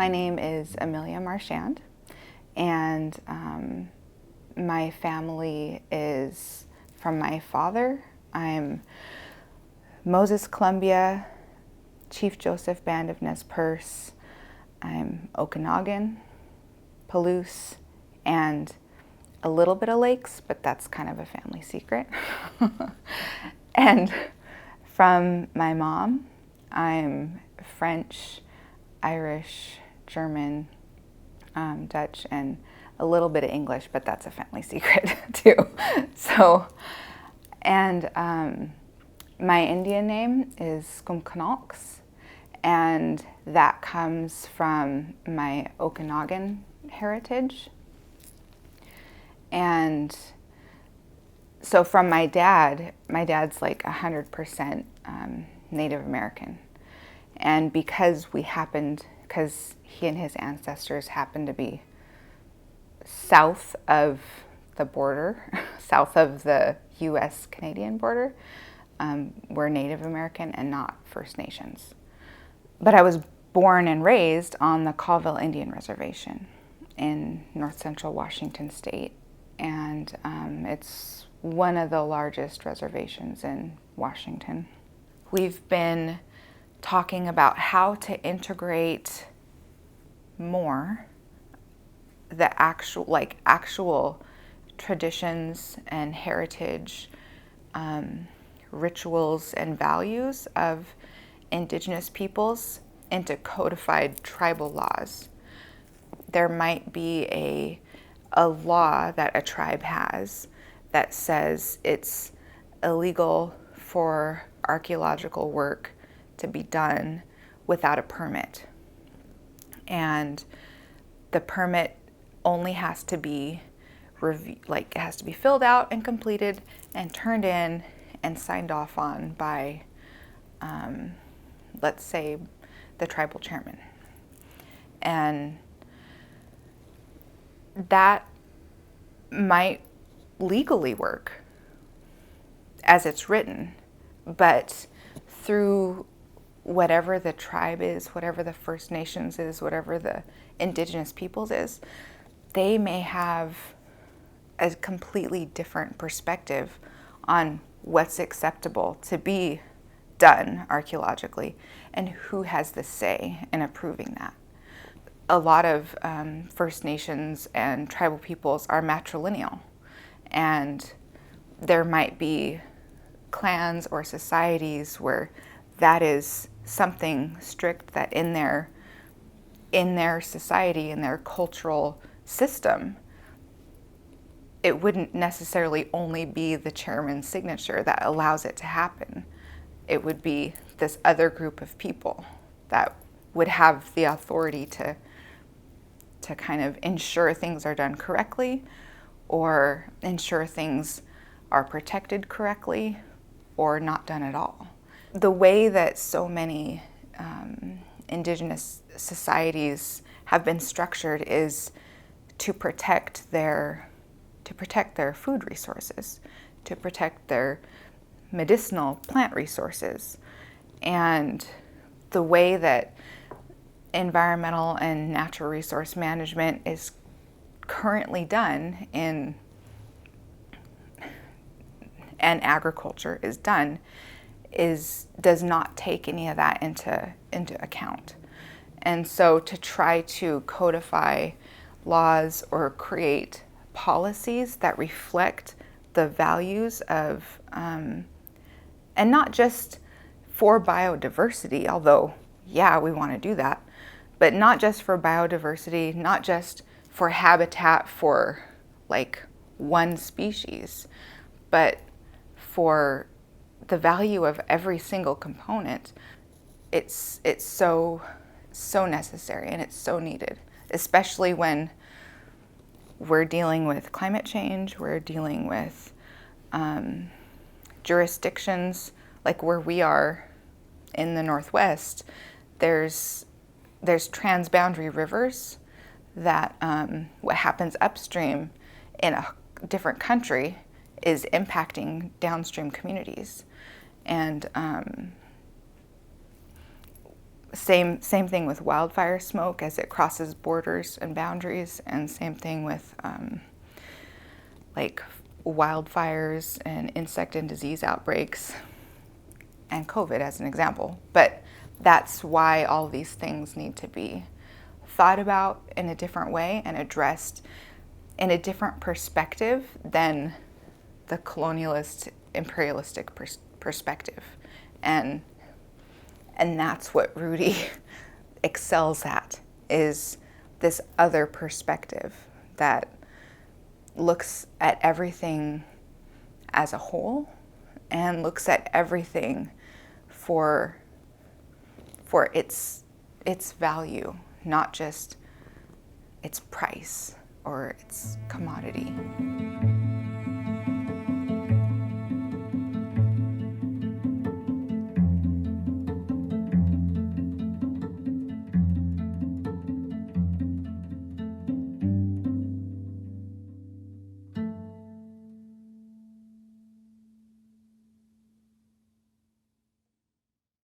My name is Amelia Marchand, and my family is from my father. I'm Moses Columbia, Chief Joseph Band of Nez Perce. I'm Okanagan, Palouse, and a little bit of Lakes, but that's kind of a family secret. And from my mom, I'm French, Irish, German, Dutch, and a little bit of English, but that's a family secret too. So, and my Indian name is Kumkanox, and that comes from my Okanagan heritage. And so from my dad's like 100% Native American. And because he and his ancestors happened to be south of the border, south of the US-Canadian border, we're Native American and not First Nations. But I was born and raised on the Colville Indian Reservation in north central Washington state. And it's one of the largest reservations in Washington. We've been talking about how to integrate more the actual traditions and heritage, rituals and values of Indigenous peoples into codified tribal laws. There might be a law that a tribe has that says it's illegal for archaeological work to be done without a permit. And the permit only has to be it has to be filled out and completed and turned in and signed off on by, let's say, the tribal chairman. And that might legally work as it's written, but through whatever the tribe is, whatever the First Nations is, whatever the Indigenous peoples is, they may have a completely different perspective on what's acceptable to be done archaeologically and who has the say in approving that. A lot of First Nations and tribal peoples are matrilineal, and there might be clans or societies where that is something strict that in their society, in their cultural system, it wouldn't necessarily only be the chairman's signature that allows it to happen. It would be this other group of people that would have the authority to kind of ensure things are done correctly, or ensure things are protected correctly, or not done at all. The way that so many Indigenous societies have been structured is to protect their food resources, to protect their medicinal plant resources. And the way that environmental and natural resource management is currently done and agriculture is done does not take any of that into account. And so to try to codify laws or create policies that reflect the values of, and not just for biodiversity, although, yeah, we want to do that, but not just for biodiversity, not just for habitat for like one species, but for the value of every single component. It's so necessary and it's so needed, especially when we're dealing with climate change, we're dealing with jurisdictions like where we are in the Northwest. There's transboundary rivers that what happens upstream in a different country is impacting downstream communities. And Same thing with wildfire smoke as it crosses borders and boundaries, and same thing with like wildfires and insect and disease outbreaks and COVID as an example. But that's why all these things need to be thought about in a different way and addressed in a different perspective than the colonialist, imperialistic perspective. And that's what Rudy excels at, is this other perspective that looks at everything as a whole and looks at everything for its value, not just its price or its commodity.